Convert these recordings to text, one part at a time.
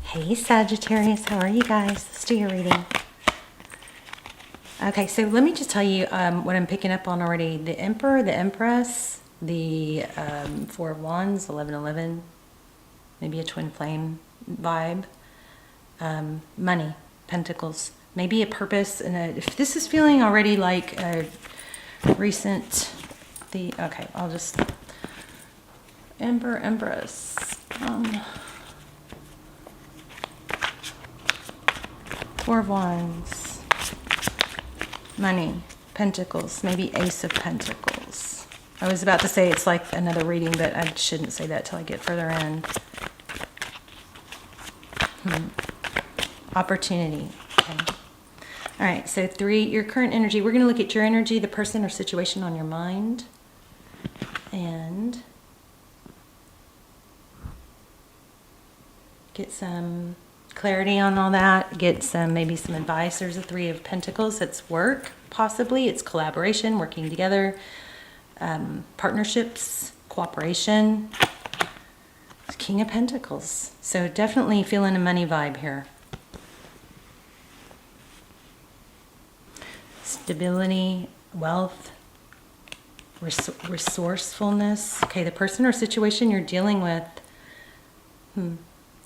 Hey Sagittarius, how are you guys? Let's do your reading. Okay, so let me just tell you what I'm picking up on already. The Emperor, the Empress, the Four of Wands, 1111, maybe a twin flame vibe. Money, Pentacles, maybe a purpose. And if this is feeling already like a recent, okay, I'll just, Emperor, Empress. Four of Wands, money, Pentacles, maybe Ace of Pentacles. I was about to say it's like another reading, but I shouldn't say that till I get further in. Opportunity. Okay. All right, so 3, your current energy. We're going to look at your energy, the person or situation on your mind, and get some clarity on all that, get some, maybe some advice. There's a 3 of Pentacles. It's work, possibly. It's collaboration, working together, partnerships, cooperation. It's King of Pentacles. So definitely feeling a money vibe here. Stability, wealth, resourcefulness. Okay, the person or situation you're dealing with.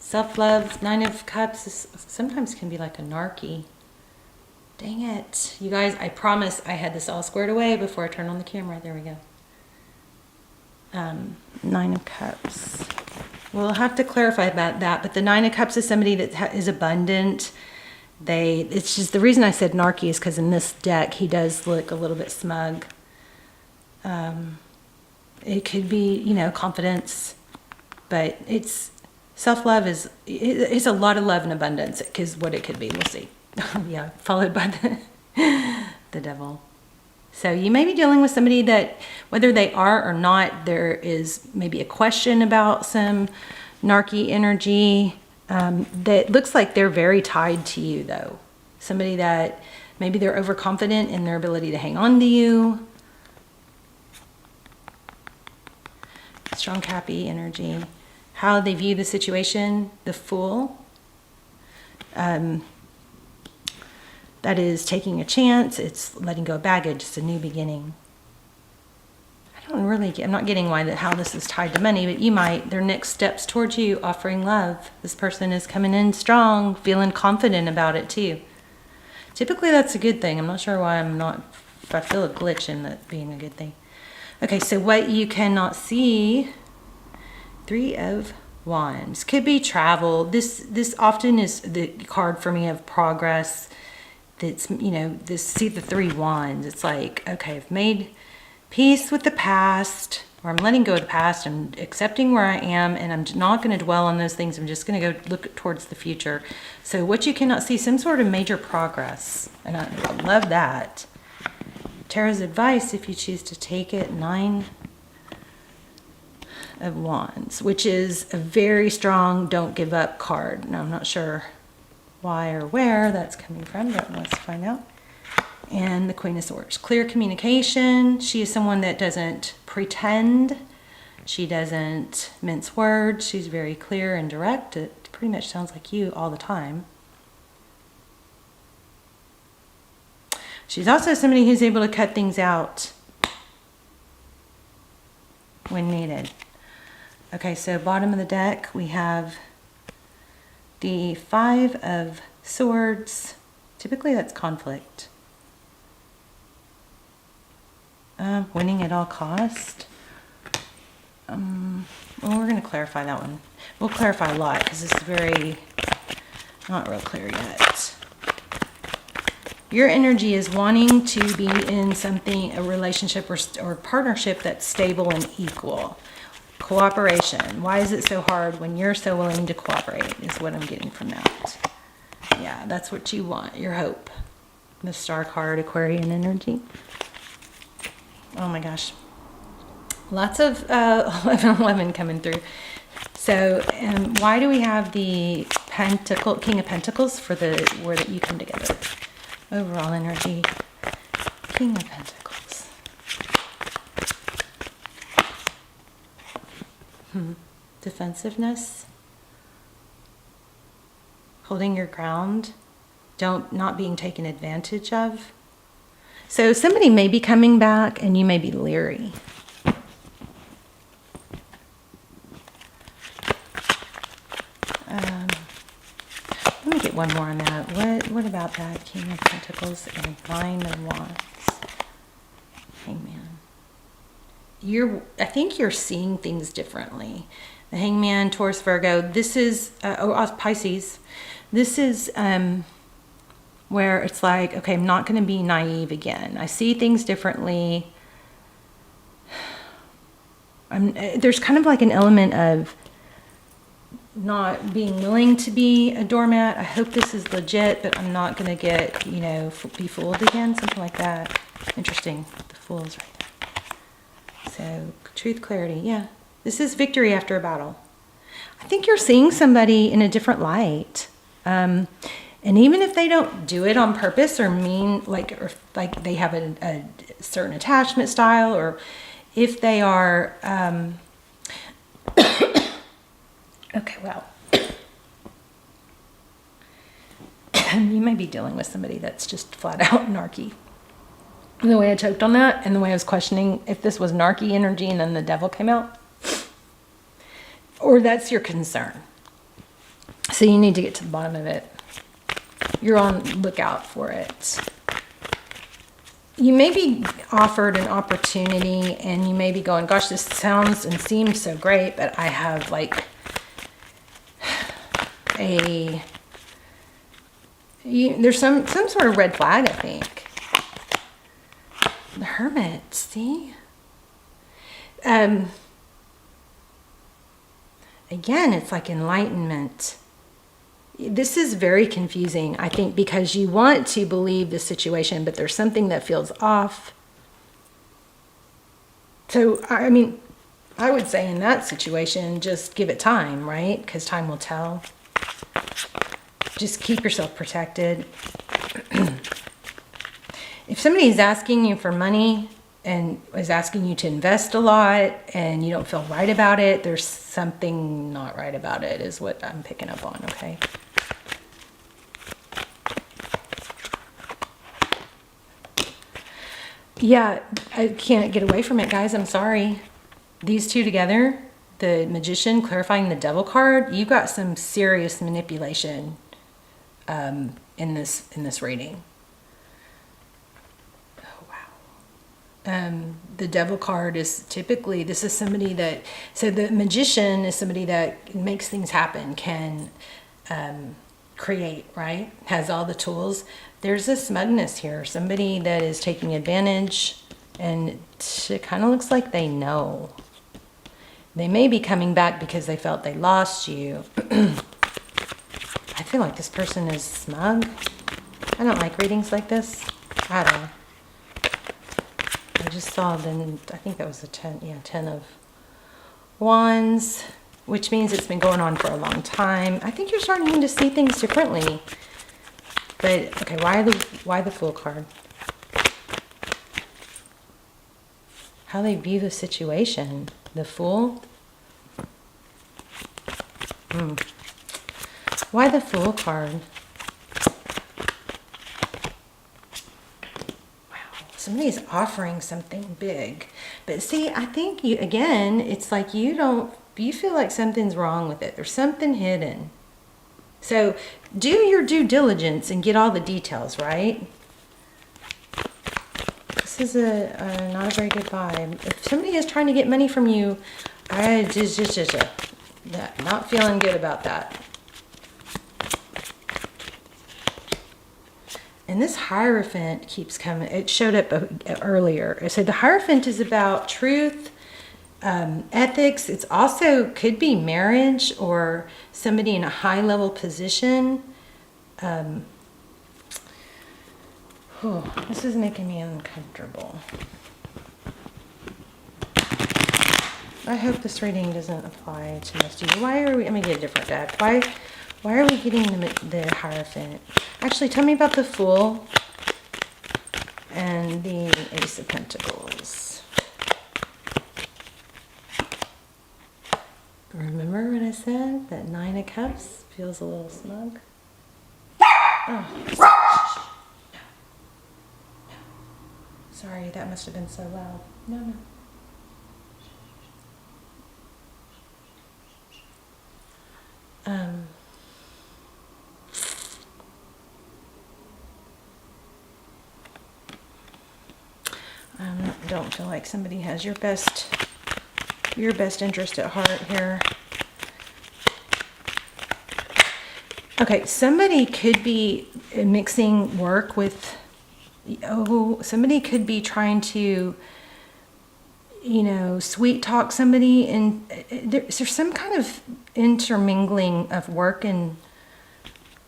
Self-love, 9 of Cups is, sometimes can be like a narky. Dang it. You guys, I promise I had this all squared away before I turned on the camera. There we go. 9 of Cups. We'll have to clarify about that, but the 9 of Cups is somebody that is abundant. It's just, the reason I said narky is because in this deck he does look a little bit smug. It could be, you know, confidence, but it's, self-love is, it's a lot of love and abundance, because what it could be, we'll see. Yeah, followed by the devil. So you may be dealing with somebody that, whether they are or not, there is maybe a question about some narky energy. That looks like they're very tied to you, though. Somebody that maybe they're overconfident in their ability to hang on to you. Strong, happy energy. How they view the situation, the Fool. That is taking a chance. It's letting go of baggage. It's a new beginning. I'm not getting how this is tied to money, but you might, their next steps towards you, offering love. This person is coming in strong, feeling confident about it too. Typically that's a good thing. I'm not sure why if I feel a glitch in that being a good thing. Okay, so what you cannot see, 3 of Wands. Could be travel. This often is the card for me of progress. That's, you know, see the 3 Wands. It's like, okay, I've made peace with the past, or I'm letting go of the past, I'm accepting where I am, and I'm not going to dwell on those things. I'm just going to go look towards the future. So what you cannot see, some sort of major progress, and I love that. Tarot's advice, if you choose to take it, 9 of Wands, which is a very strong don't give up card. Now I'm not sure why or where that's coming from, but let's find out. And the Queen of Swords. Clear communication. She is someone that doesn't pretend. She doesn't mince words. She's very clear and direct. It pretty much sounds like you all the time. She's also somebody who's able to cut things out when needed. Okay, so bottom of the deck we have the 5 of Swords. Typically that's conflict. Winning at all cost. Well, we're going to clarify that one. We'll clarify a lot because it's very not real clear yet. Your energy is wanting to be in something, a relationship or partnership that's stable and equal. Cooperation. Why is it so hard when you're so willing to cooperate is what I'm getting from that. Yeah, that's what you want, your hope. The Star card, Aquarian energy. Oh my gosh. Lots of 11 coming through. So why do we have the King of Pentacles for the word that you come together? Overall energy. King of Pentacles. Defensiveness. holding your ground, not being taken advantage of. So somebody may be coming back and you may be leery. Let me get one more on that. What about that? King of Pentacles and Nine of Wands. Hangman. I think you're seeing things differently. The Hangman, Taurus, Virgo. This is Pisces. This is where it's like, okay, I'm not going to be naive again. I see things differently. There's kind of like an element of not being willing to be a doormat. I hope this is legit, but I'm not going to get, be fooled again. Something like that. Interesting. The Fool's right there. So, truth, clarity. Yeah. This is victory after a battle. I think you're seeing somebody in a different light. And even if they don't do it on purpose or like they have a certain attachment style, or if they are, okay, well, you may be dealing with somebody that's just flat out narky. The way I choked on that and the way I was questioning if this was narky energy and then the devil came out, or that's your concern. So you need to get to the bottom of it. You're on lookout for it. You may be offered an opportunity and you may be going, gosh, this sounds and seems so great, but I have like there's some sort of red flag, I think. The Hermit, see? Again, it's like enlightenment. This is very confusing, I think, because you want to believe the situation, but there's something that feels off. So, I mean, I would say in that situation, just give it time, right? Because time will tell. Just keep yourself protected. If somebody is asking you for money and is asking you to invest a lot and you don't feel right about it, there's something not right about it, is what I'm picking up on, okay? Yeah, I can't get away from it, guys. I'm sorry. These two together, the Magician clarifying the Devil card, you got some serious manipulation in this reading. Oh, wow. The Devil card is typically, this is somebody that, so the Magician is somebody that makes things happen, can create, right? Has all the tools. There's a smugness here. Somebody that is taking advantage, and it kind of looks like they know. They may be coming back because they felt they lost you. I feel like this person is smug. I don't like readings like this. I don't know. I just saw then, I think that was the 10 of Wands, which means it's been going on for a long time. I think you're starting to see things differently. But, okay, why the Fool card? How they view the situation. The Fool? Why the Fool card? Wow, somebody's offering something big. But see, I think you, again, it's like you feel like something's wrong with it. There's something hidden. So do your due diligence and get all the details, right? This is not a very good vibe. If somebody is trying to get money from you, not feeling good about that. And this Hierophant keeps coming. It showed up earlier. So the Hierophant is about truth, ethics. It's also could be marriage or somebody in a high level position. This is making me uncomfortable. I hope this reading doesn't apply to most of you. Why are we, let me get a different deck. Why are we getting the Hierophant? Actually, tell me about the Fool and the Ace of Pentacles. Remember what I said? That 9 of Cups feels a little smug. Oh. Sorry, that must have been so loud. No, no. Don't feel like somebody has your best interest at heart here. Okay, somebody could be mixing work with, somebody could be trying to, sweet talk somebody, and there's some kind of intermingling of work and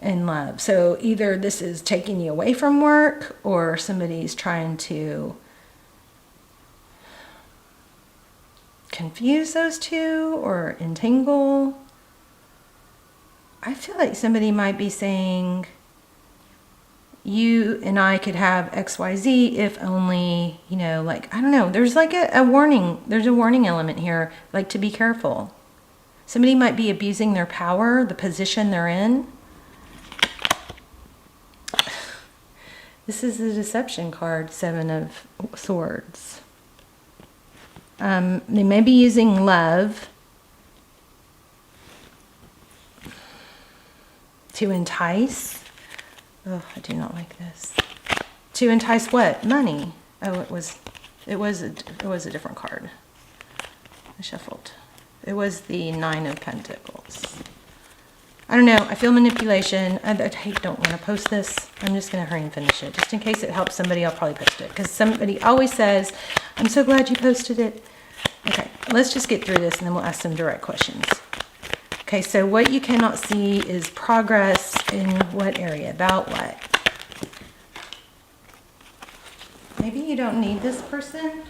love. So either this is taking you away from work, or somebody's trying to confuse those two or entangle. I feel like somebody might be saying, you and I could have XYZ if only, like, I don't know. There's like a warning. There's a warning element here, like to be careful. Somebody might be abusing their power, the position they're in. This is the deception card, 7 of Swords. They may be using love to entice. Oh, I do not like this. To entice what? Money. Oh, it was a different card. I shuffled. It was the 9 of Pentacles. I don't know. I feel manipulation. I don't want to post this. I'm just going to hurry and finish it. Just in case it helps somebody, I'll probably post it. Because somebody always says, I'm so glad you posted it. Okay, let's just get through this and then we'll ask some direct questions. Okay, so what you cannot see is progress in what area? About what? Maybe you don't need this person.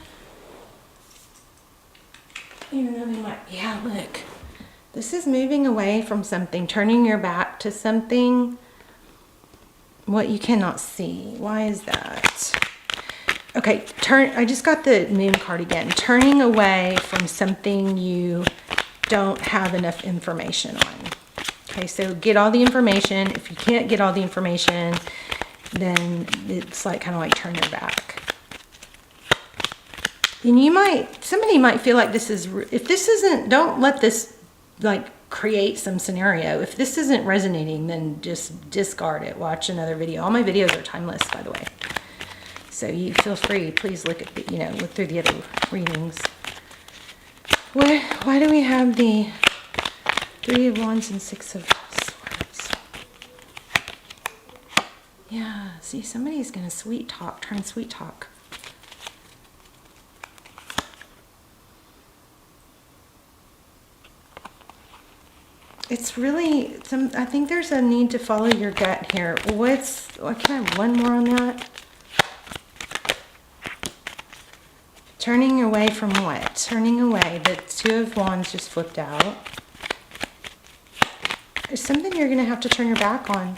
Even though they might, yeah, look. This is moving away from something, turning your back to something. What you cannot see. Why is that? Okay, I just got the Moon card again. Turning away from something you don't have enough information on. Okay, so get all the information. If you can't get all the information, then it's like kind of like turn your back. And somebody might feel like this is, if this isn't, don't let this like create some scenario. If this isn't resonating, then just discard it. Watch another video. All my videos are timeless, by the way. So you feel free, please look at the, look through the other readings. Why do we have the 3 of Wands and 6 of Swords? Yeah, see, somebody's going to try and sweet talk. It's really, I think there's a need to follow your gut here. Can I have one more on that? Turning away from what? Turning away. The 2 of Wands just flipped out. There's something you're going to have to turn your back on.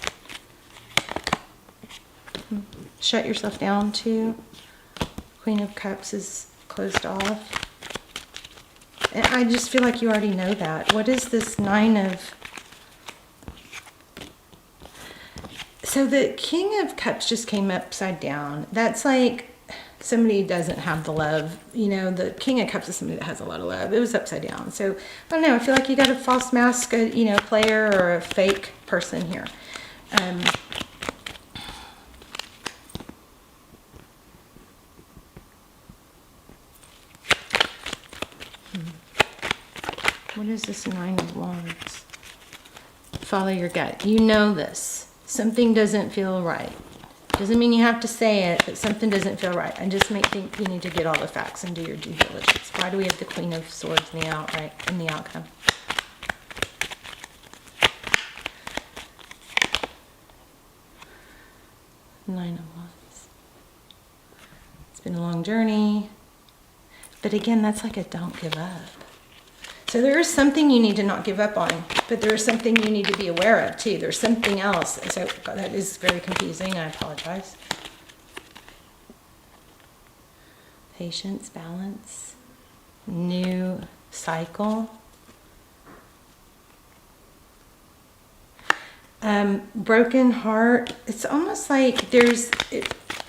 Shut yourself down to. Queen of Cups is closed off. And I just feel like you already know that. What is this 9 of... So the King of Cups just came upside down. That's like somebody doesn't have the love. The King of Cups is somebody that has a lot of love. It was upside down. So, I don't know. I feel like you got a false mask, player or a fake person here. What is this 9 of Wands? Follow your gut. You know this. Something doesn't feel right. Doesn't mean you have to say it, but something doesn't feel right. I just think you need to get all the facts and do your due diligence. Why do we have the Queen of Swords in the outcome? Nine of Wands. It's been a long journey. But again, that's like a don't give up. So there is something you need to not give up on, but there is something you need to be aware of too. There's something else. So that is very confusing. I apologize. Patience, balance, new cycle. Broken heart. It's almost like there's...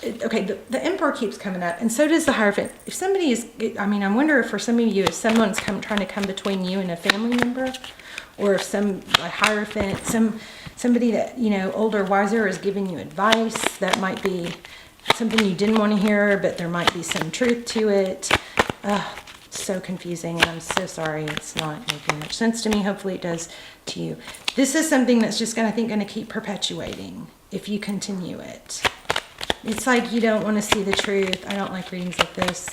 okay, the Emperor keeps coming up, and so does the Hierophant. If somebody is... I mean, I wonder if for some of you, if someone's trying to come between you and a family member, or if a Hierophant, somebody that, you know, older, wiser is giving you advice that might be something you didn't want to hear, but there might be some truth to it. So confusing, and I'm so sorry it's not making much sense to me. Hopefully it does to you. This is something that's just going to keep perpetuating if you continue it. It's like you don't want to see the truth. I don't like readings like this.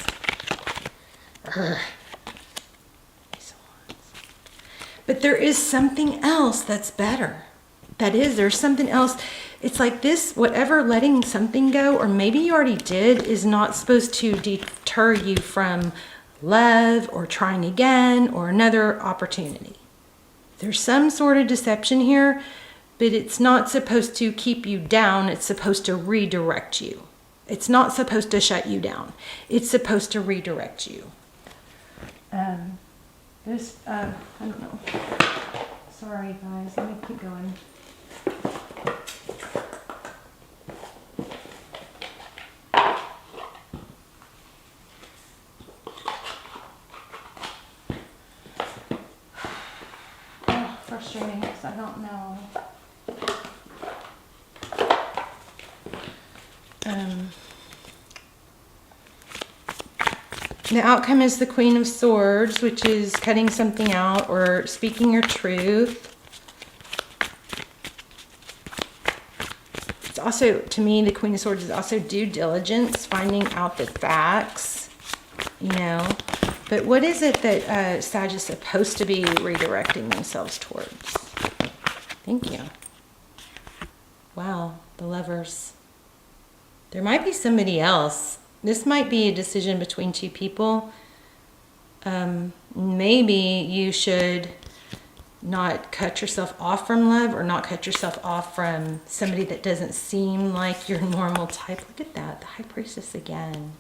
But there is something else that's better. There's something else. It's like this, whatever letting something go, or maybe you already did, is not supposed to deter you from love or trying again or another opportunity. There's some sort of deception here, but it's not supposed to keep you down. It's supposed to redirect you. It's not supposed to shut you down. It's supposed to redirect you. I don't know. Sorry, guys. Let me keep going. Frustrating because I don't know. The outcome is the Queen of Swords, which is cutting something out or speaking your truth. It's also, to me, the Queen of Swords is also due diligence, finding out the facts, you know. But what is it that Sag is supposed to be redirecting themselves towards? Thank you. Wow, the Lovers. There might be somebody else. This might be a decision between two people. Maybe you should not cut yourself off from love, or not cut yourself off from somebody that doesn't seem like your normal type. Look at that, the High Priestess again.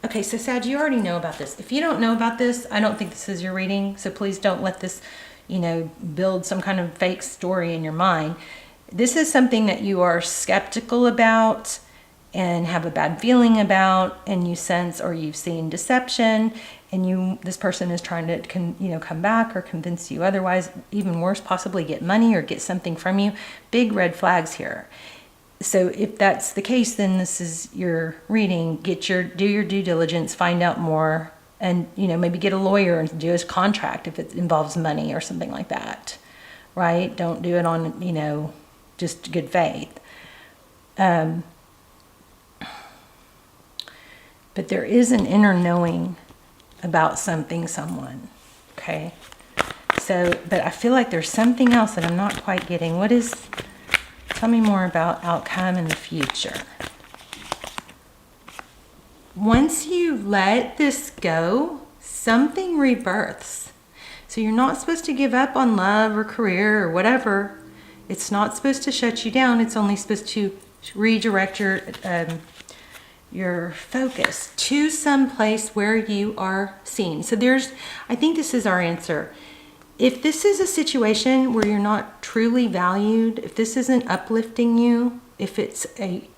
Okay, so Sag, you already know about this. If you don't know about this, I don't think this is your reading. So please don't let this, you know, build some kind of fake story in your mind. This is something that you are skeptical about and have a bad feeling about, and you sense, or you've seen deception, and this person is trying to come back or convince you otherwise. Even worse, possibly get money or get something from you. Big red flags here. So if that's the case, then this is your reading. Do your due diligence, find out more, and maybe get a lawyer and do a contract if it involves money or something like that, right? Don't do it on just good faith. But there is an inner knowing about someone, okay? So, but I feel like there's something else that I'm not quite getting. Tell me more about outcome in the future. Once you let this go, something rebirths. So you're not supposed to give up on love or career or whatever. It's not supposed to shut you down. It's only supposed to redirect your focus to some place where you are seen. So I think this is our answer. If this is a situation where you're not truly valued, if this isn't uplifting you, if it's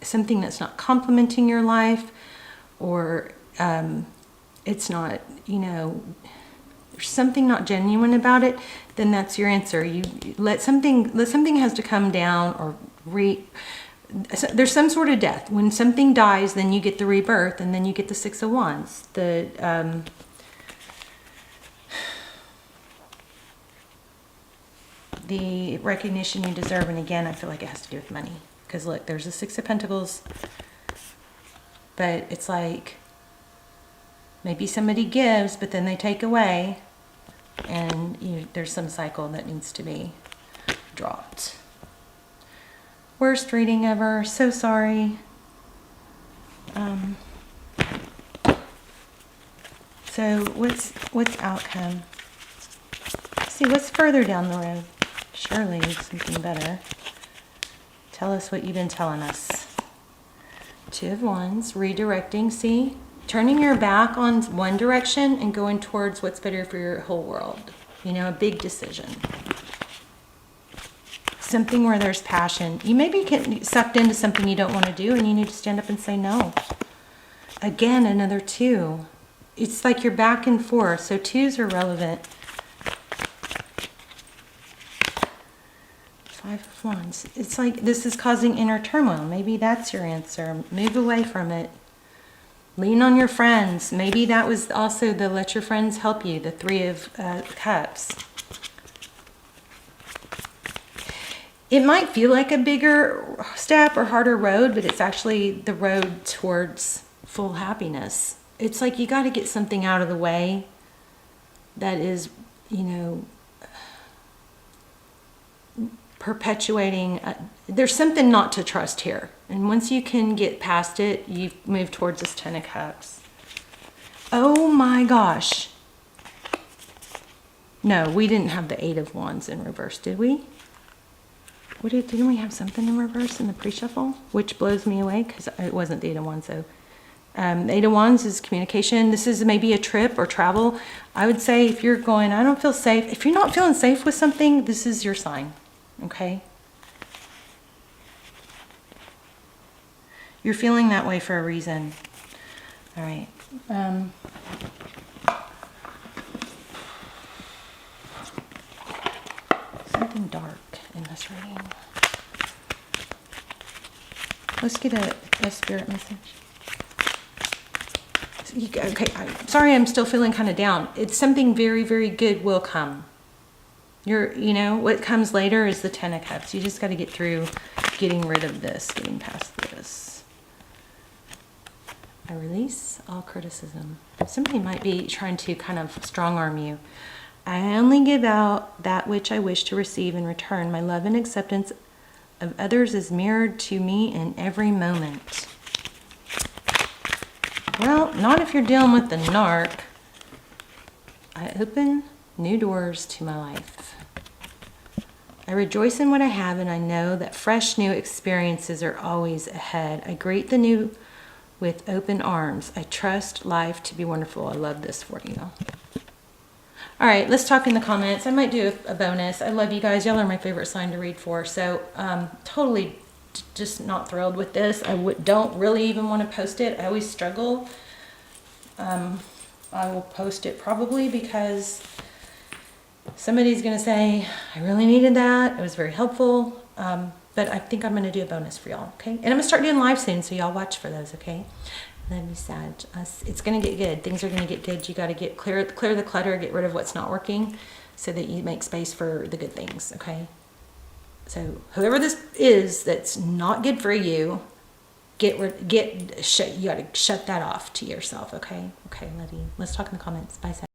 something that's not complimenting your life, or it's not, there's something not genuine about it, then that's your answer. You let something has to come down, or there's some sort of death. When something dies, then you get the rebirth, and then you get the Six of Wands. The recognition you deserve, and again, I feel like it has to do with money. Because look, there's the Six of Pentacles, but it's like maybe somebody gives, but then they take away, and there's some cycle that needs to be dropped. Worst reading ever. So sorry. So what's outcome? See, what's further down the road? Surely something better. Tell us what you've been telling us. Two of Wands, redirecting, see? Turning your back on one direction and going towards what's better for your whole world. A big decision. something where there's passion. You may be getting sucked into something you don't want to do, and you need to stand up and say no. Again, another 2. It's like you're back and forth, so 2s are relevant. 5 of Wands. It's like this is causing inner turmoil. Maybe that's your answer. Move away from it. Lean on your friends. Maybe that was also the let your friends help you, the 3 of Cups. It might feel like a bigger step or harder road, but it's actually the road towards full happiness. It's like you got to get something out of the way that is, you know, perpetuating. There's something not to trust here. And once you can get past it, you move towards this 10 of Cups. Oh my gosh. No, we didn't have the 8 of Wands in reverse, did we? Didn't we have something in reverse in the pre-shuffle? Which blows me away because it wasn't the 8 of Wands. So, 8 of Wands is communication. This is maybe a trip or travel. I would say if you're going, I don't feel safe. If you're not feeling safe with something, this is your sign. Okay? You're feeling that way for a reason. All right. Something dark in this reading. Let's get a spirit message. Okay, sorry, I'm still feeling kind of down. It's something very, very good will come. You know, what comes later is the 10 of Cups. You just got to get through getting rid of this, getting past this. I release all criticism. Somebody might be trying to kind of strong arm you. I only give out that which I wish to receive in return. My love and acceptance of others is mirrored to me in every moment. Well, not if you're dealing with the narc. I open new doors to my life. I rejoice in what I have, and I know that fresh new experiences are always ahead. I greet the new with open arms. I trust life to be wonderful. I love this for you. All right, let's talk in the comments. I might do a bonus. I love you guys. Y'all are my favorite sign to read for. So totally just not thrilled with this. I don't really even want to post it. I always struggle. I will post it probably because somebody's going to say, I really needed that. It was very helpful. But I think I'm going to do a bonus for y'all, okay? And I'm going to start doing live soon, so y'all watch for those, okay? Let me Sag. It's going to get good. Things are going to get good. You got to get clear the clutter, get rid of what's not working so that you make space for the good things, okay? So whoever this is that's not good for you, you got to shut that off to yourself, okay? Okay, love you. Let's talk in the comments. Bye, Sag.